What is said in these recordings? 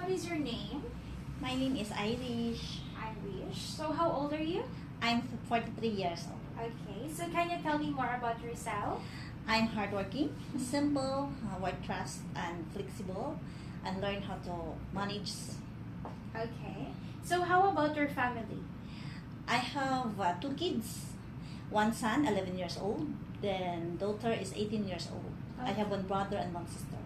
what is your name? My name is Irish. Irish. So how old are you? I'm 43 years old. Okay, so can you tell me more about yourself? I'm hardworking, simple, work trust, and flexible, and learn how to manage. Okay. So how about your family? I have two kids. One son, 11 years old. Then daughter is 18 years old. I have one brother and one sister.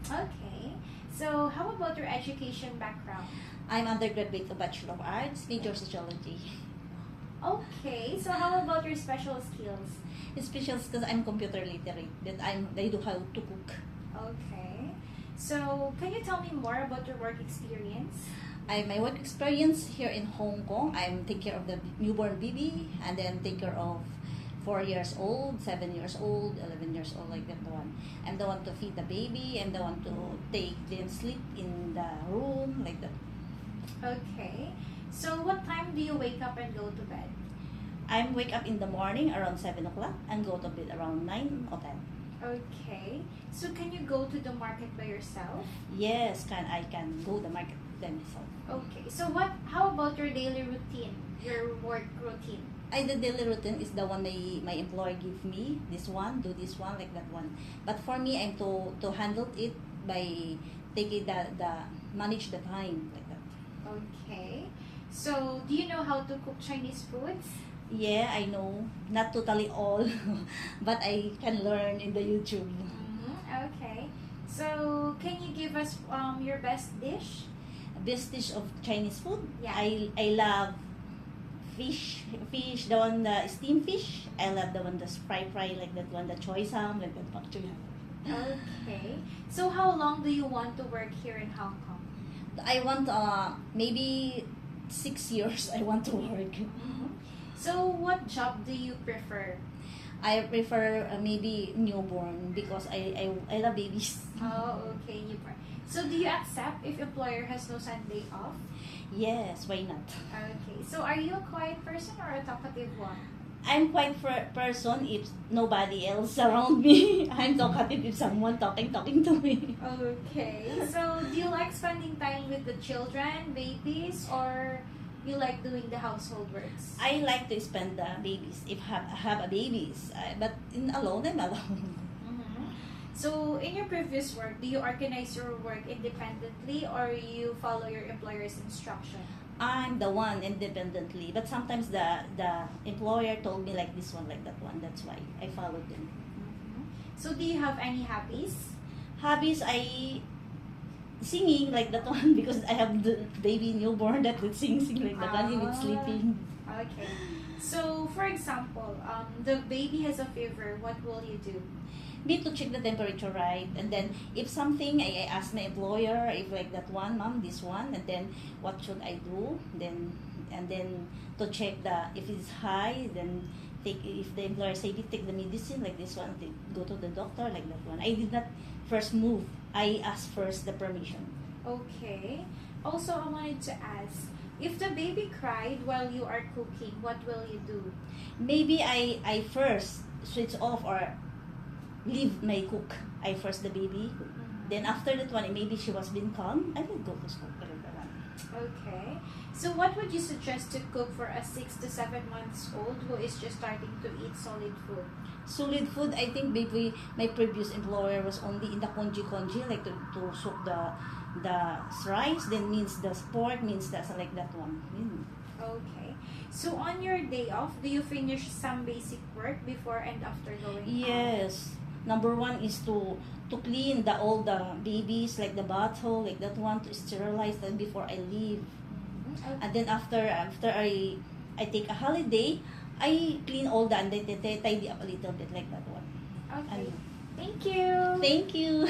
Okay. So how about your education background? I'm undergraduate of Bachelor of Arts, major sociology. Okay. So how about your special skills? Special because I'm computer literate. That I do how to cook. Okay. So can you tell me more about your work experience? My work experience here in Hong Kong, I'm take care of the newborn baby and then take care of 4 years old, 7 years old, 11 years old, like that one. I'm the one to feed the baby, I'm the one to take them sleep in the room, like that. Okay. So what time do you wake up and go to bed? I wake up in the morning around 7 o'clock and go to bed around 9 or 10. Okay. So can you go to the market by yourself? Yes, I can go the market by myself. Okay. So how about your daily routine? Your work routine? The daily routine is the one my employer give me. This one, do this one, like that one. But for me, I'm to handle it by taking the manage the time, like that. Okay. So do you know how to cook Chinese foods? Yeah, I know. Not totally all, but I can learn in the YouTube. Okay. So can you give us your best dish? Best dish of Chinese food? Yeah. I love fish, the one, the steamed fish. I love the one the fry like that one, the choy sam, like that pak choy. Okay. So how long do you want to work here in Hong Kong? I want maybe 6 years. I want to work. So what job do you prefer? I prefer maybe newborn because I love babies. Oh, okay. So do you accept if employer has no Sunday off? Yes, why not? Okay. So are you a quiet person or a talkative one? I'm quite person if nobody else around me. I'm talkative if someone talking to me. Okay. So do you like spending time with the children, babies, or you like doing the household works? I like to spend the babies if have a babies, but in alone I'm alone. So in your previous work, do you organize your work independently or you follow your employer's instruction? I'm the one independently, but sometimes the employer told me like this one, like that one. That's why I followed them. So do you have any hobbies? Hobbies, I singing like that one because I have the baby newborn that would sing like that one. He would sleeping. Okay. So for example, the baby has a fever. What will you do? Me to check the temperature, right? And then if something, I ask my employer if like that one, mom, this one, and then what should I do? Then to check if it's high, then if the employer say take the medicine like this one, go to the doctor like that one. I did not first move. I asked first the permission. Okay. Also, I wanted to ask, if the baby cried while you are cooking, what will you do? Maybe I first switch off or leave my cook. I first the baby. Then after that one, maybe she was being calm, I will go to school. Okay. So what would you suggest to cook for a 6 to 7 months old who is just starting to eat solid food? Solid food, I think maybe my previous employer was only in the congee, like to soak the rice, then means the pork, means that's like that one. Okay. So on your day off, do you finish some basic work before and after going out? Yes. Number one is to clean all the babies, like the bottle, like that one, to sterilize them before I leave. Okay. And then after I take a holiday, I clean all the and then tidy up a little bit like that one. Okay. And Thank you. thank you.